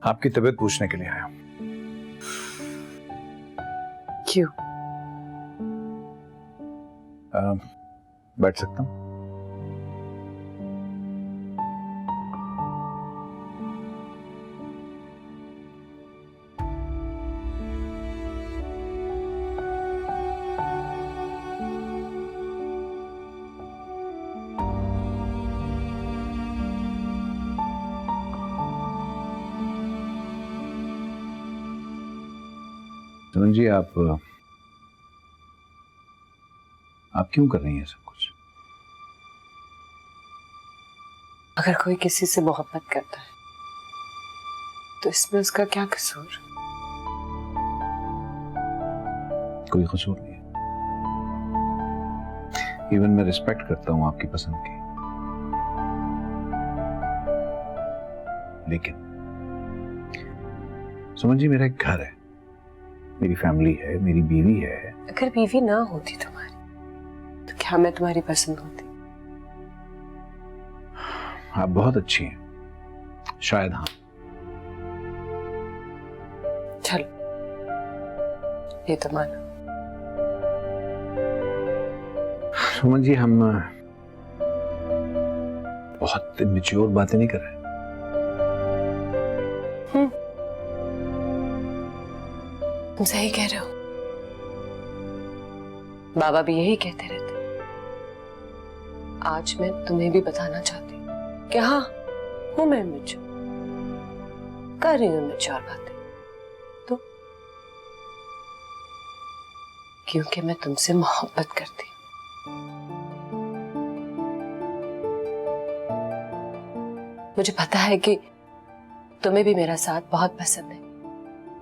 आपकी तबीयत पूछने के लिए आया। क्यों? बैठ सकता हूँ? सुमन जी, आप क्यों कर रही हैं सब कुछ? अगर कोई किसी से मोहब्बत करता है तो इसमें उसका क्या कसूर? कोई कसूर नहीं है। इवन मैं रिस्पेक्ट करता हूं आपकी पसंद की, लेकिन सुमन जी, मेरा एक घर है, मेरी फैमिली है, मेरी बीवी है। अगर बीवी ना होती तुम्हारी तो क्या मैं तुम्हारी पसंद होती? आप बहुत अच्छी हैं, शायद। हाँ, चलो ये तो मानो। सुमन जी, हम बहुत मैच्योर बातें नहीं कर रहे। तुम सही कह रहे हो। बाबा भी यही कहते रहते। आज मैं तुम्हें भी बताना चाहती हूँ कि हाँ, हूं मैं मैच्योर, कर रही हूँ मैच्योर बातें, तो क्योंकि मैं तुमसे मोहब्बत करती हूँ। मुझे पता है कि तुम्हें भी मेरा साथ बहुत पसंद है।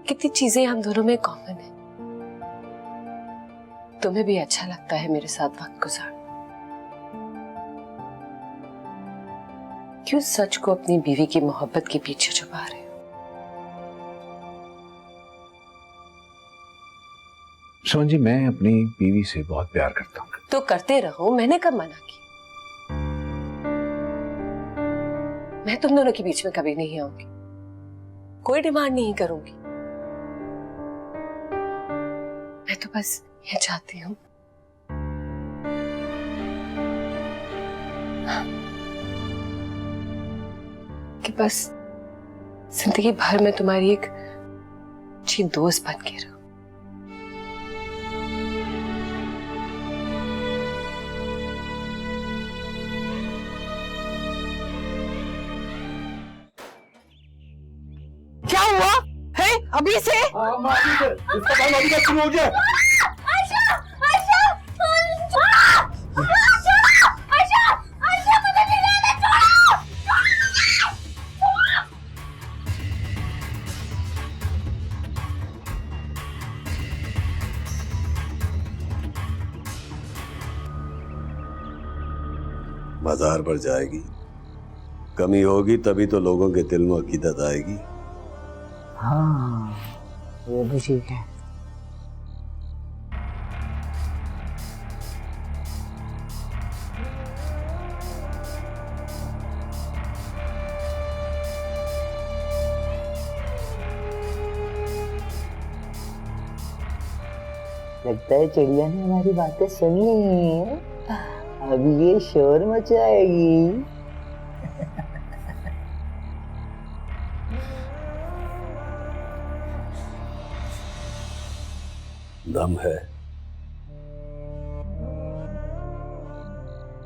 कितनी चीजें हम दोनों में कॉमन है। तुम्हें भी अच्छा लगता है मेरे साथ वक्त गुजारना। क्यों सच को अपनी बीवी की मोहब्बत के पीछे छुपा रहे हो? सुमन जी, मैं अपनी बीवी से बहुत प्यार करता हूँ। तो करते रहो, मैंने कब मना किया? मैं तुम दोनों के बीच में कभी नहीं आऊंगी, कोई डिमांड नहीं करूंगी। मैं तो बस ये चाहती हूँ कि बस जिंदगी भर में तुम्हारी एक अच्छी दोस्त बन के रहूं। क्या हुआ है अभी से? इसका काम अभी तक शुरू हो गया। मज़ार पर जाएगी, कमी होगी तभी तो लोगों के दिल में अकीदत आएगी। हाँ, वो भी ठीक है। लगता है चिड़िया ने हमारी बातें सुन ली। अभी ये शोर मचाएगी। दम है,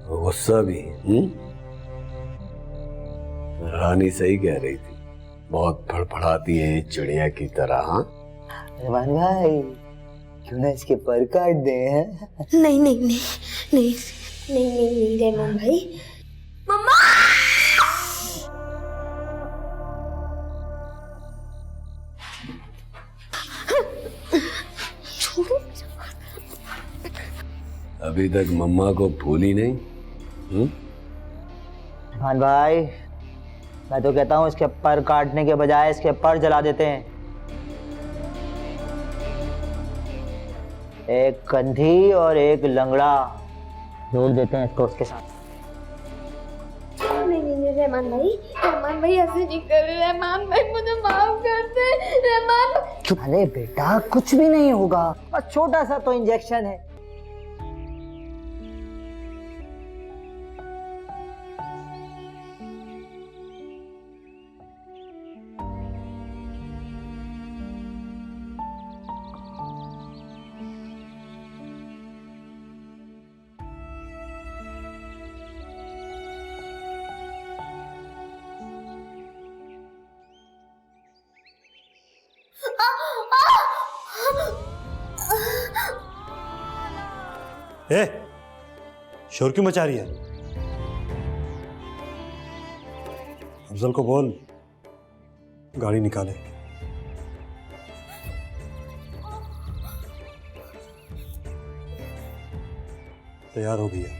गुस्सा भी। रानी सही कह रही थी, बहुत फड़फड़ाती है ये चिड़िया की तरह। हाँ रहमान भाई, क्यों ना इसके पर काट दे? हैं? नहीं नहीं नहीं नहीं नहीं नहीं नहीं रहमान भाई। मम्मा! अभी तक मम्मा को भूली नहीं? रहमान भाई, मैं तो कहता हूँ इसके पर काटने के बजाय इसके पर जला देते हैं। एक कंधी और एक लंगड़ा जोड़ देते हैं इसको उसके साथ। नहीं नहीं नहीं रहमान भाई ऐसे नहीं कर रहे। रहमान भाई मुझे माफ चुप। अरे बेटा कुछ भी नहीं होगा, बस छोटा सा तो इंजेक्शन है। ए, शोर क्यों मचा रही है? अफजल को बोल गाड़ी निकाले। तैयार हो गई है।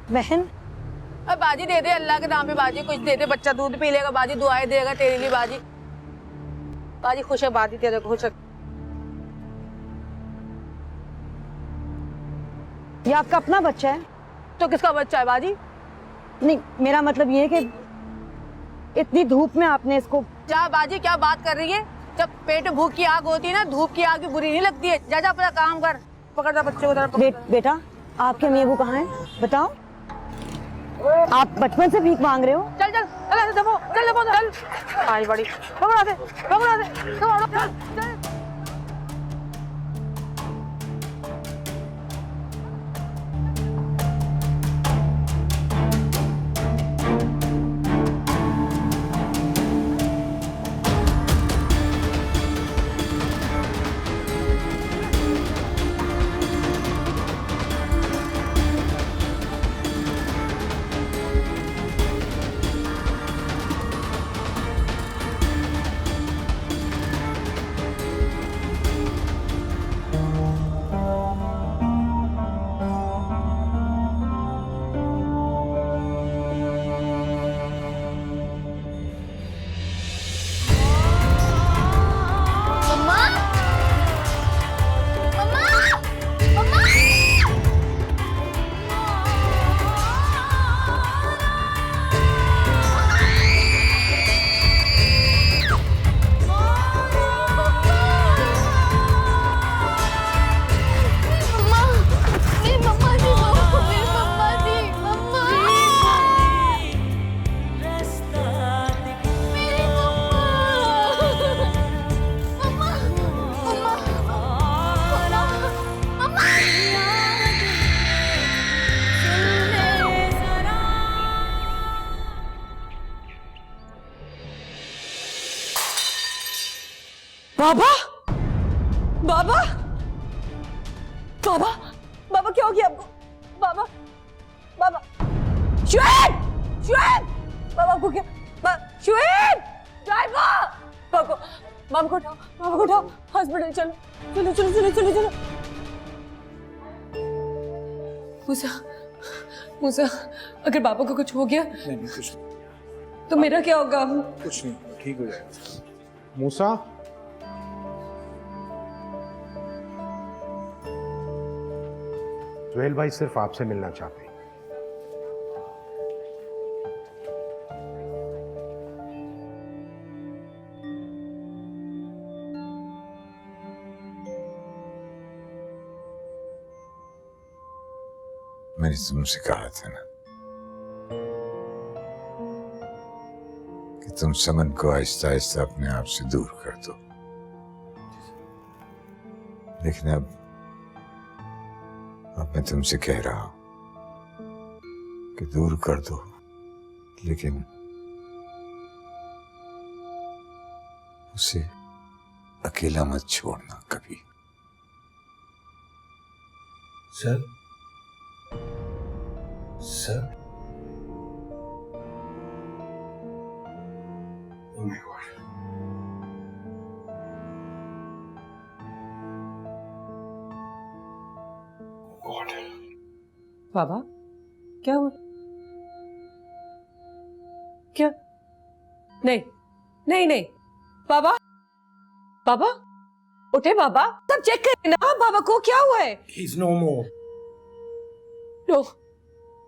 बहन अब बाजी दे दे, अल्लाह के नाम पे बाजी कुछ दे दे, बच्चा दूध पी लेगा, बाजी दुआएं देगा तेरे लिए। बाजी बाजी खुश है, बाजी तेरे को खुश है। ये आपका अपना बच्चा है? तो किसका बच्चा है बाजी? नहीं, मेरा मतलब ये है कि इतनी धूप में आपने इसको। जा बाजी, क्या बात कर रही है? जब पेट में भूख की आग होती है ना, धूप की आग भी बुरी नहीं लगती है। जा जा अपना काम कर, पकड़ जा बच्चे को। बेटा आपके अम्मी अबू कहाँ हैं? बताओ। आप बचपन से भीख मांग रहे हो? चल चल चल दबो, चल दबो, चल आई बड़ी पकड़ा दे, पकड़ा दे, चल चल। बाबा बाबा बाबा बाबा क्या हो गया आपको? बाबा बाबा श्वेत श्वेत बाबा को क्या? श्वेत ड्राइवर बाबा, मामा को उठाओ, मामा को उठाओ, हॉस्पिटल चलो चलो चलो चलो चलो चलो। मूसा मूसा, अगर बाबा को कुछ हो गया नहीं कुछ नहीं, तो मेरा क्या होगा? कुछ नहीं, ठीक हो जाएगा। मूसा सुहेल भाई सिर्फ आपसे मिलना चाहते हैं। मैंने तुमसे कहा था ना कि तुम समन को आहिस्ता आहिस्ता अपने आप से दूर कर दो, लेकिन अब मैं तुमसे कह रहा हूं कि दूर कर दो, लेकिन उसे अकेला मत छोड़ना कभी। Sir sir, oh my god, बाबा क्या हुआ? क्या? नहीं नहीं नहीं, बाबा बाबा उठे बाबा, सब चेक करें ना बाबा को क्या हुआ है? He's no more. नो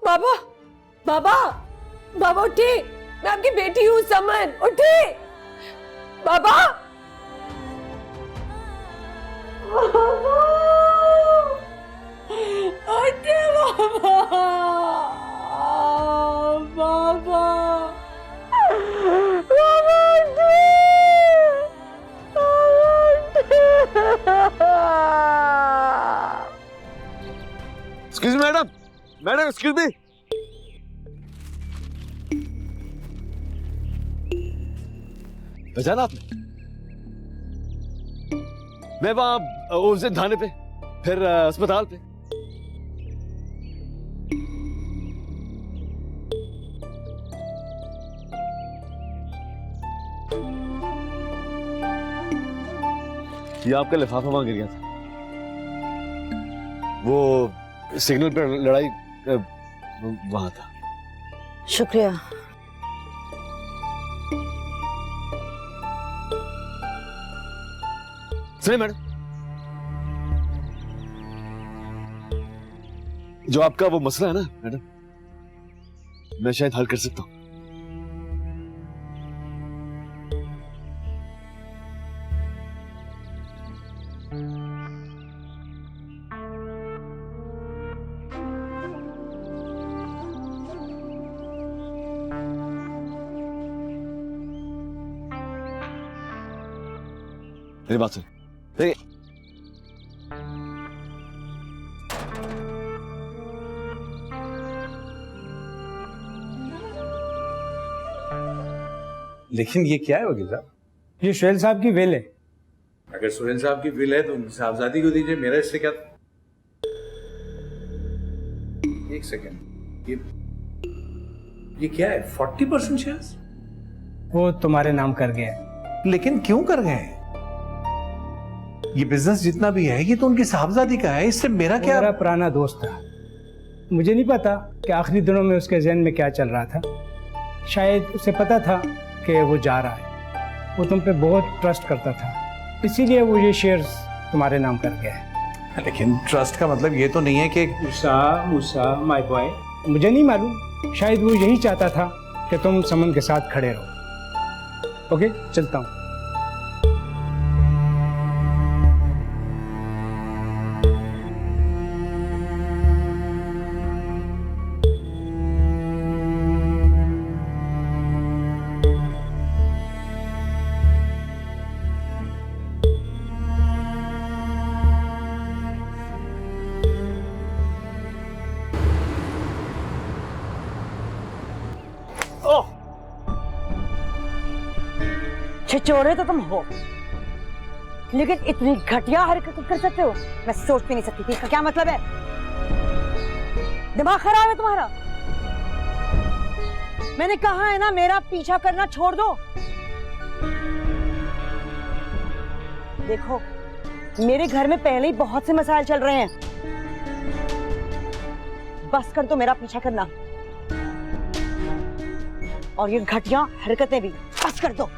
बाबा, बाबा बाबा उठे, मैं आपकी बेटी हूँ समन, उठे बाबा। उठे बाबा, बाबा excuse me madam, madam excuse me. पहचाना आपने? मैं वहां उस दिन थाने पे, फिर अस्पताल पे। ये आपका लिफाफा वहां गिर गया था, वो सिग्नल पर लड़ाई वहां था। शुक्रिया। सुनिए मैडम, जो आपका वो मसला है ना मैडम, मैं शायद हल कर सकता हूं। मेरी बात सुन, देखिए लेकिन ये क्या है वकील साहब? ये सोहेल साहब की वेल है। अगर सोहेल साहब की विल है तो साहबजादी को दीजिए, मेरा इससे क्या? एक सेकेंड, ये क्या है? 40% शेयर्स? वो तुम्हारे नाम कर गया है। लेकिन क्यों कर गए? ये बिजनेस जितना भी है ये तो उनकी साहबजादी का है, इससे मेरा क्या? मेरा पुराना दोस्त था, मुझे नहीं पता कि आखिरी दिनों में उसके जहन में क्या चल रहा था। शायद उसे पता था कि वो जा रहा है, वो तुम पे बहुत ट्रस्ट करता था, इसीलिए वो ये शेयर्स तुम्हारे नाम कर गया है। लेकिन ट्रस्ट का मतलब ये तो नहीं है कि मूसा माय बॉय, मुझे नहीं मालूम, शायद वो यही चाहता था कि तुम समन के साथ खड़े रहो। ओके, चलता हूँ। छिछोरे तो तुम हो, लेकिन इतनी घटिया हरकत कर सकते हो, मैं सोच भी नहीं सकती थी। इसका क्या मतलब है? दिमाग खराब है तुम्हारा? मैंने कहा है ना, मेरा पीछा करना छोड़ दो। देखो, मेरे घर में पहले ही बहुत से मसाइल चल रहे हैं, बस कर दो मेरा पीछा करना, और ये घटिया हरकतें भी बस कर दो।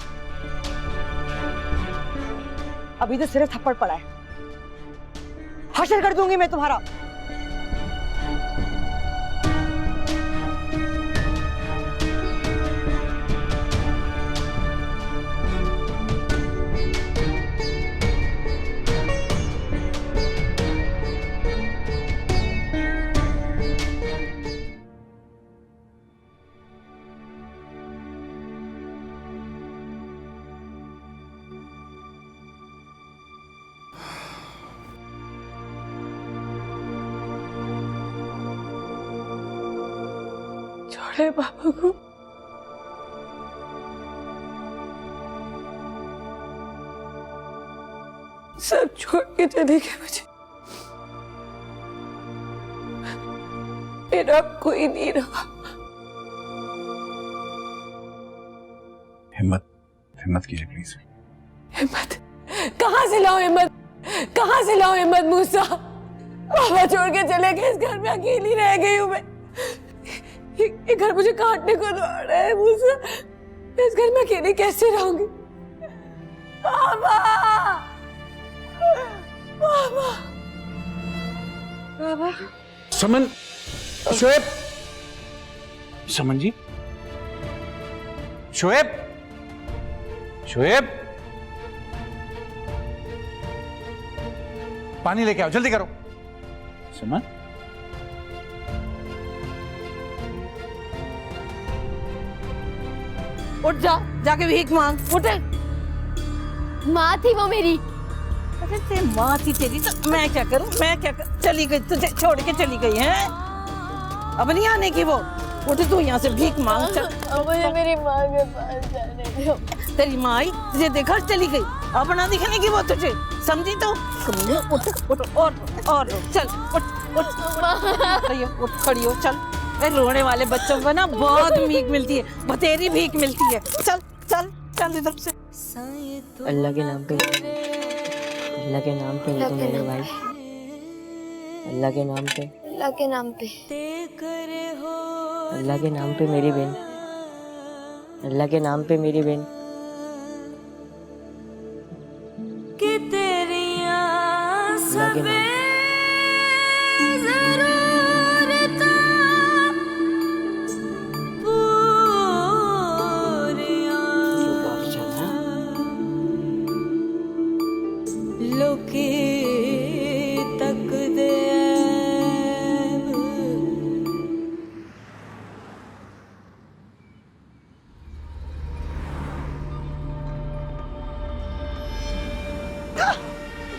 अभी तो सिर्फ थप्पड़ पड़ा है, हशर कर दूंगी मैं तुम्हारा। छोड़े बाबा को, सब छोड़ के चले गए मुझे, मेरा कोई नहीं रहा। हिम्मत कीजिए प्लीज। हिम्मत कहाँ से लाऊं? हिम्मत कहाँ से लाऊं? हिम्मत मूसा, बाबा छोड़ के चले गए, इस घर में अकेली रह गई हूँ मैं। ये घर मुझे काटने को दौड़ रहा है मुझसे। इस घर में अकेले कैसे रहूंगी? बाबा, बाबा, बाबा। समन, शोएब, समन जी, शोएब, शोएब, पानी लेके आओ, जल्दी करो। समन, उठ जा, जाके भीख मांग, उठ। माँ थी वो मेरी। अरे तेरी माँ थी तेरी तो मैं क्या करूं, मैं क्या कर... चली गई, तुझे छोड़ के चली गई है। अब नहीं आने की वो। उठ तू यहाँ से भीख मांग, चल। मुझे मेरी माँ के पास जाने दो। तेरी माँ आई तुझे देखा चली गई, अब ना दिखने की वो तुझे, समझी तो? उठ उठ और चल, उठ खड़ी हो, चल। रोने वाले बच्चों को ना बहुत भीख मिलती है, बतेरी भीख मिलती है। चल चल चल इधर से। अल्लाह के नाम पे, अल्लाह के नाम पे तो मेरे भाई, अल्लाह के नाम पे, अल्लाह के नाम पे, अल्लाह के नाम पे मेरी बहन, अल्लाह के नाम पे मेरी बहन। अल्लाह के नाम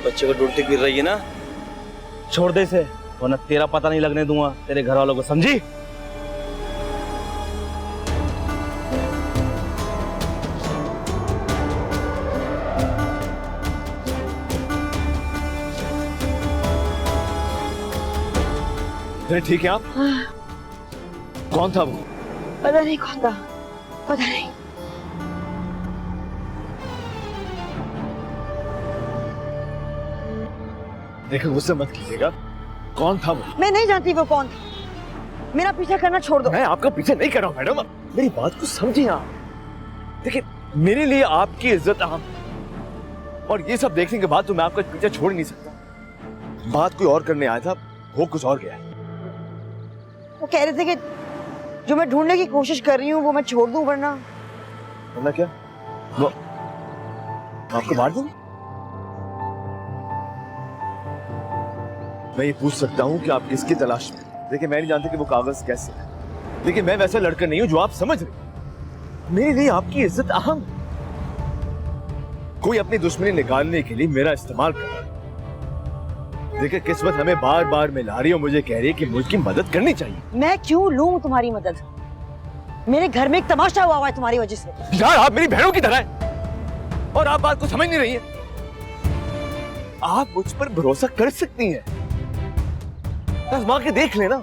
बच्चे को ढूंढती फिर रही है ना, छोड़ दे इसे, वरना तेरा पता नहीं लगने दूंगा तेरे घर वालों को, समझी? ठीक है आप? कौन था वो? पता नहीं कौन था, पता नहीं। देखो गुस्सा मत कीजिएगा, कौन था वो? मैं नहीं जानती वो कौन था, मेरा पीछा करना छोड़ दो। मैं आपका पीछे नहीं कर रहा हूँ मैडम, मेरी बात को समझिए आप। देखिए मेरे लिए आपकी इज्जत अहम, और ये सब देखने के बाद तो मैं आपका पीछा छोड़ नहीं सकता। बात कोई और करने आया था, हो कुछ और गया। वो कह रहे थे कि जो मैं ढूंढने की कोशिश कर रही हूँ वो मैं छोड़ दूं, वरना क्या? वो आपको मार दूं? मैं ये पूछ सकता हूँ कि आप किसकी तलाश में? देखिए मैं नहीं जानता कि वो कागज कैसे है, लेकिन मैं वैसा लड़का नहीं हूँ जो आप समझ रहे। मेरे लिए आपकी इज्जत अहम। कोई अपनी दुश्मनी निकालने के लिए मेरा इस्तेमाल कर रहा है। देखिए किस्मत हमें बार बार मिला रही है और मुझे कह रही है कि मुझकी मदद करनी चाहिए। मैं क्यों लूं तुम्हारी मदद? मेरे घर में एक तमाशा हुआ है तुम्हारी वजह से। यार आप मेरी बहनों की तरह हैं और आप बात को समझ नहीं रही हैं। आप मुझ पर भरोसा कर सकती हैं, आजमा के देख लेना।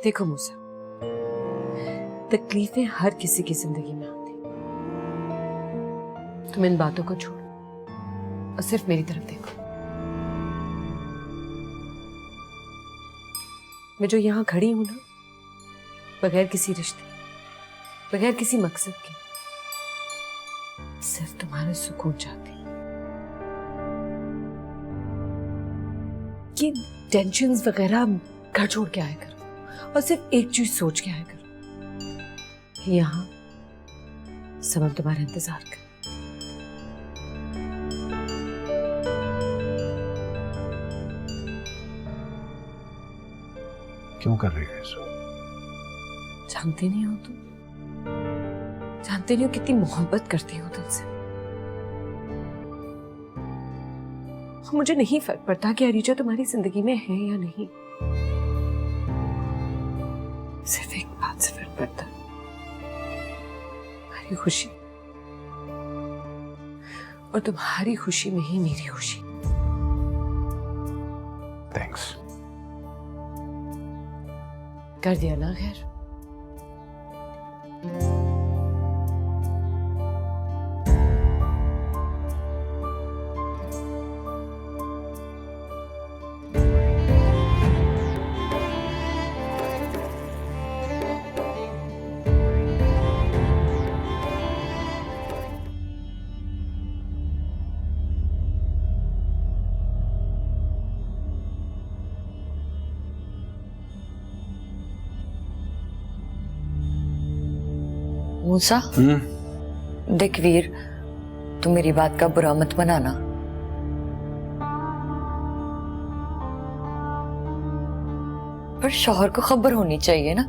देखो मूसा, तकलीफें हर किसी की जिंदगी में आती। तुम इन बातों को छोड़ो और सिर्फ मेरी तरफ देखो। मैं जो यहां खड़ी हूं ना, बगैर किसी रिश्ते, बगैर किसी मकसद के, सिर्फ तुम्हारा सुकून चाहती। ये टेंशन्स वगैरह घर छोड़ के आया करो और सिर्फ एक चीज सोच के आया करो कि यहां समम तुम्हारा इंतजार कर। क्यों कर रही है ऐसा? जानते नहीं हो तुम, जानते नहीं हो कितनी मोहब्बत करती हो तुमसे। मुझे नहीं फर्क पड़ता कि अरीजा तुम्हारी जिंदगी में है या नहीं, सिर्फ एक बात से फर्क पड़ता, तुम्हारी खुशी, और तुम्हारी खुशी में ही मेरी खुशी। थैंक्स। कर दिया ना खैर। मूसा, देख वीर, तू मेरी बात का बुरा मत मनाना। पर शौहर को खबर होनी चाहिए ना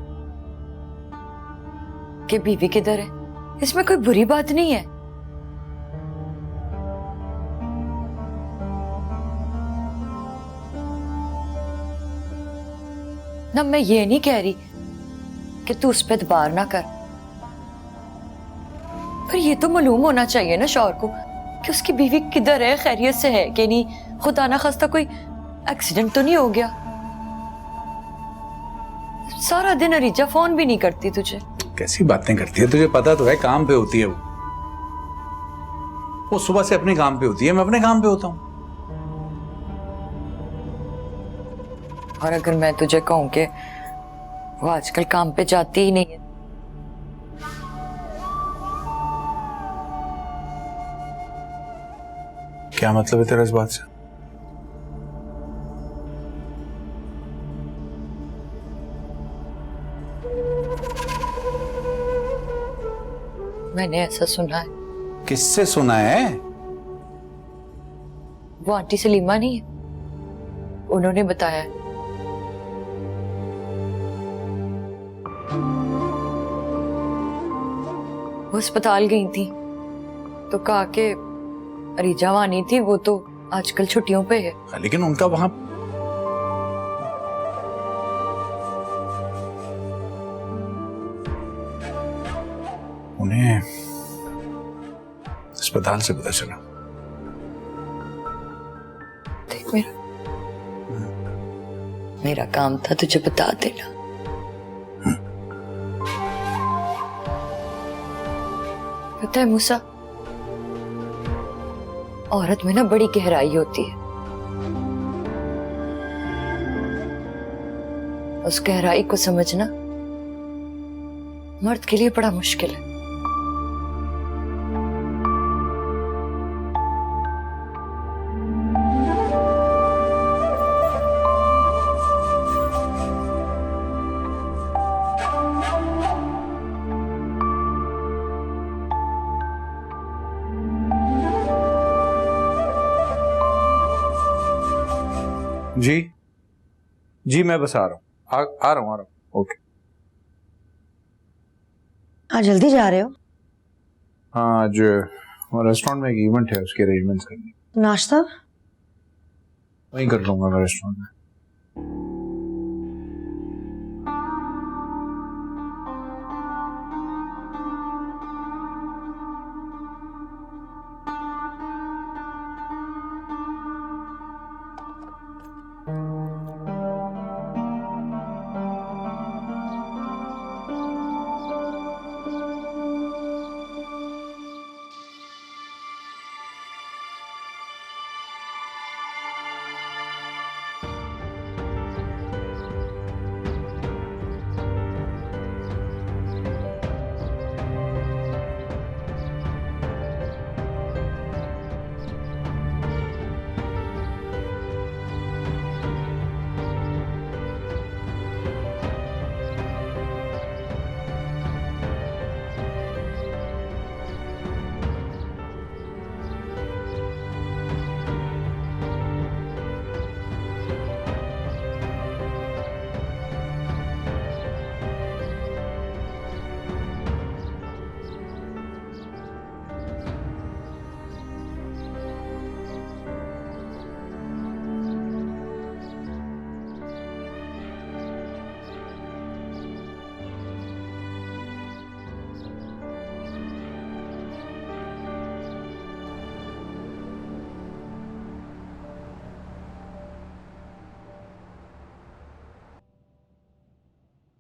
कि बीवी किधर है। इसमें कोई बुरी बात नहीं है। ना मैं ये नहीं कह रही कि तू उस पर दबार ना कर, पर ये तो मालूम होना चाहिए ना शौहर को कि उसकी बीवी किधर है, खैरियत से है कि नहीं, खुदा ना खास्ता कोई एक्सीडेंट तो नहीं हो गया। सारा दिन अरीजा फोन भी नहीं करती तुझे। कैसी बातें करती है? तुझे पता तो है काम पे होती है वो सुबह से अपने काम पे होती है, मैं अपने काम पे होता हूँ। और अगर मैं तुझे कहूं कि वो आजकल काम पे जाती ही नहीं है, क्या मतलब है तेरा इस बात से? मैंने ऐसा सुना है। किससे सुना है? वो आंटी सलीमा नहीं है, उन्होंने बताया। वो अस्पताल गई थी तो कहा कि अरीजा वहां नहीं थी, वो तो आजकल छुट्टियों पे है। लेकिन उनका वहां उन्हें अस्पताल से पता चला। देख मेरा काम था तुझे बता देना। पता है मूसा, औरत में ना बड़ी गहराई होती है, उस गहराई को समझना मर्द के लिए बड़ा मुश्किल है। जी जी, मैं बस आ रहा हूँ, आ रहा हूँ। ओके। आज जल्दी जा रहे हो? हाँ, आज रेस्टोरेंट में एक इवेंट है, उसके अरेंजमेंट्स करनी। नाश्ता वहीं कर लूंगा मैं रेस्टोरेंट में।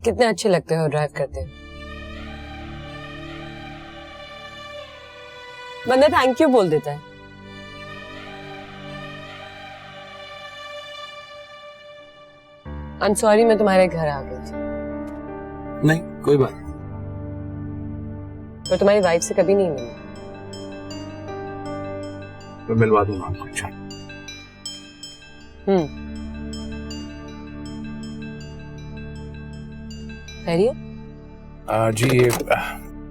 कितने अच्छे लगते हो ड्राइव करते हो। बंदा थैंक यू बोल देता है। आई एम सॉरी, मैं तुम्हारे घर आ गई थी। नहीं कोई बात नहीं। पर तुम्हारी वाइफ से कभी नहीं मिली। मैं मिलवा दूंगा आपको। अच्छा खैरियत? जी ये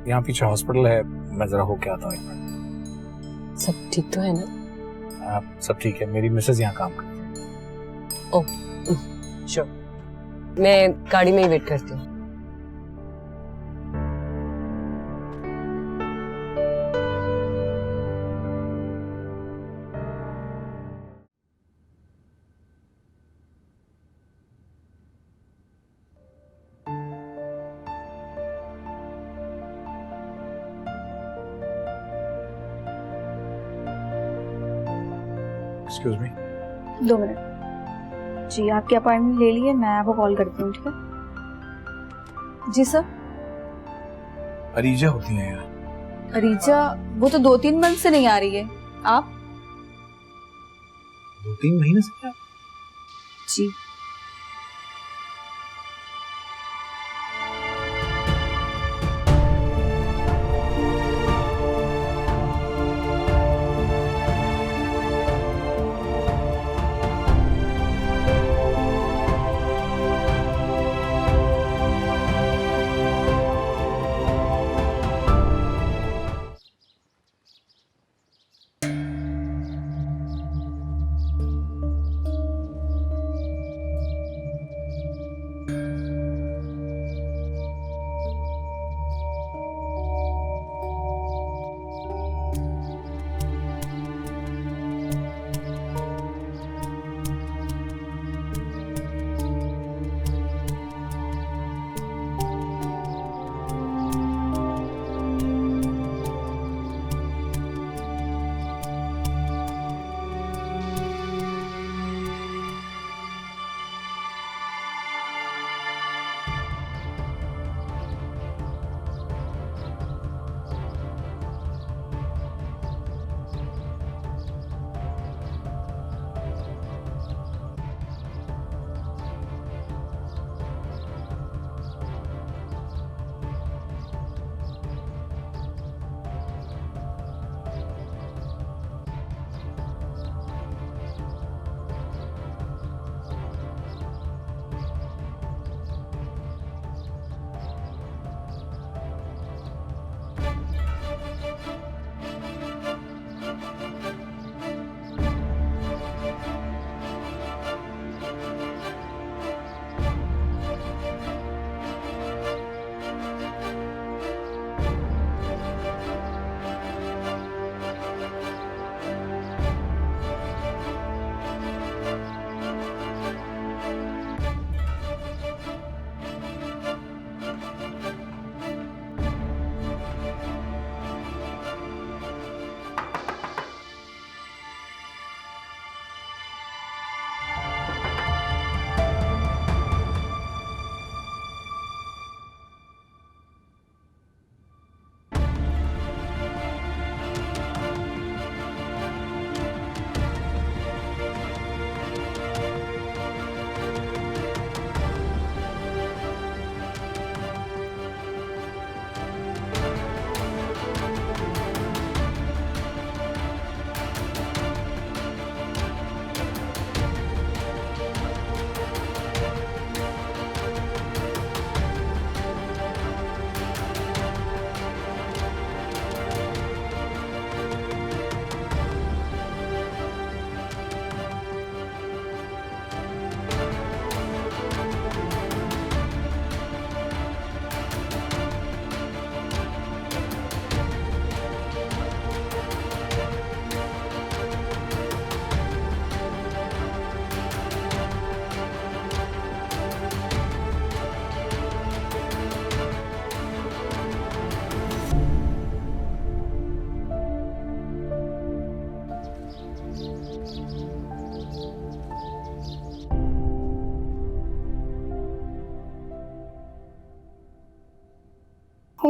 यहाँ पीछे हॉस्पिटल है, मैं जरा होके आता हूँ एक मिनट। सब ठीक तो है ना? सब ठीक है, मेरी मिसेज यहाँ काम करती है। ओह श्योर, मैं गाड़ी में ही वेट करती हूँ। Excuse me. 2 मिनट जी, आपकी अपॉइंटमेंट ले लिए, मैं आपको कॉल करती हूँ, ठीक है? जी सर। अरीजा होती है यार। अरीजा वो तो 2-3 मंथ से नहीं आ रही है। आप? 2-3 महीने से क्या? जी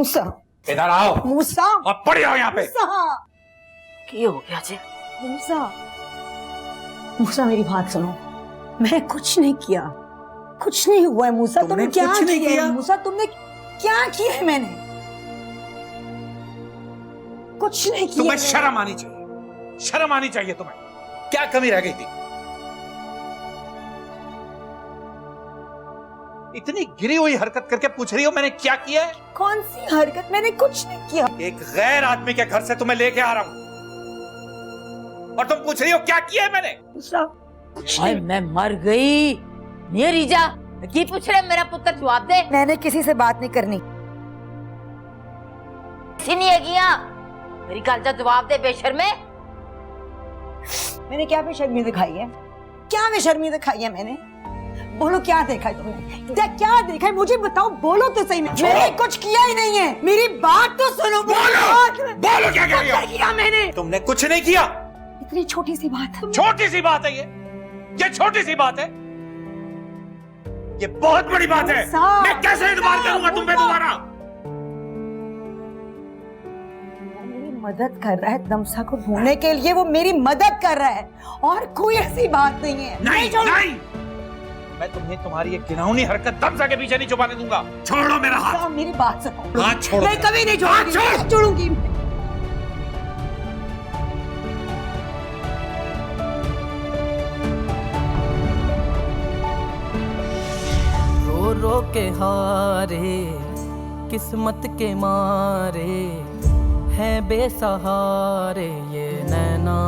मूसा इधर आओ मूसा और पड़ जाओ यहाँ पे। क्या हो गया जी? मूसा मूसा मेरी बात सुनो, मैंने कुछ नहीं किया, कुछ नहीं हुआ है मूसा। तुमने क्या किया मूसा? तुमने क्या किया है? मैंने कुछ नहीं किया। तुम्हें शर्म आनी चाहिए, शर्म आनी चाहिए तुम्हें। क्या कमी रह गई थी? इतनी गिरी हुई हरकत करके पूछ रही हो मैंने क्या किया है? कौन सी हरकत? मैंने कुछ नहीं किया। एक गैर आदमी के घर से तुम्हें लेके आ रहा हूं और तुम पूछ रही हो क्या किया है मैंने? हाय मैं मर गई। ये रीजा की पूछ रहे, मेरा पुत्र जवाब दे। मैंने किसी से बात नहीं करनी। किसी नहीं है मेरी गल का जवाब दे बेशर्मे। मैंने क्या बेशर्मी दिखाई है? क्या बेशर्मी दिखाई है मैंने? बोलो क्या देखा है तुमने? क्या देखा है मुझे बताओ, बोलो तो सही। मैंने कुछ किया ही नहीं है, मेरी बात तो सुनो। बोलो क्या किया मैंने? तुमने कुछ नहीं किया। इतनी छोटी सी बात है। छोटी सी बात है ये छोटी सी बात है, ये बहुत बड़ी बात है। मैं कैसे इतबार करूंगा तुम पे दोबारा? मेरी मदद कर रहा है तमसा को ढूंढने के लिए, वो मेरी मदद कर रहा है और कोई ऐसी बात नहीं है। नहीं मैं तुम्हें तुम्हारी एक घिनौनी हरकत तमसा के पीछे नहीं छुपाने दूंगा। छोड़ो मेरा हाथ। मेरी बात सुनो। हाथ छोड़ो। मैं कभी नहीं छोड़ूंगी। रो के हारे किस्मत के मारे हैं बेसहारे ये नैना।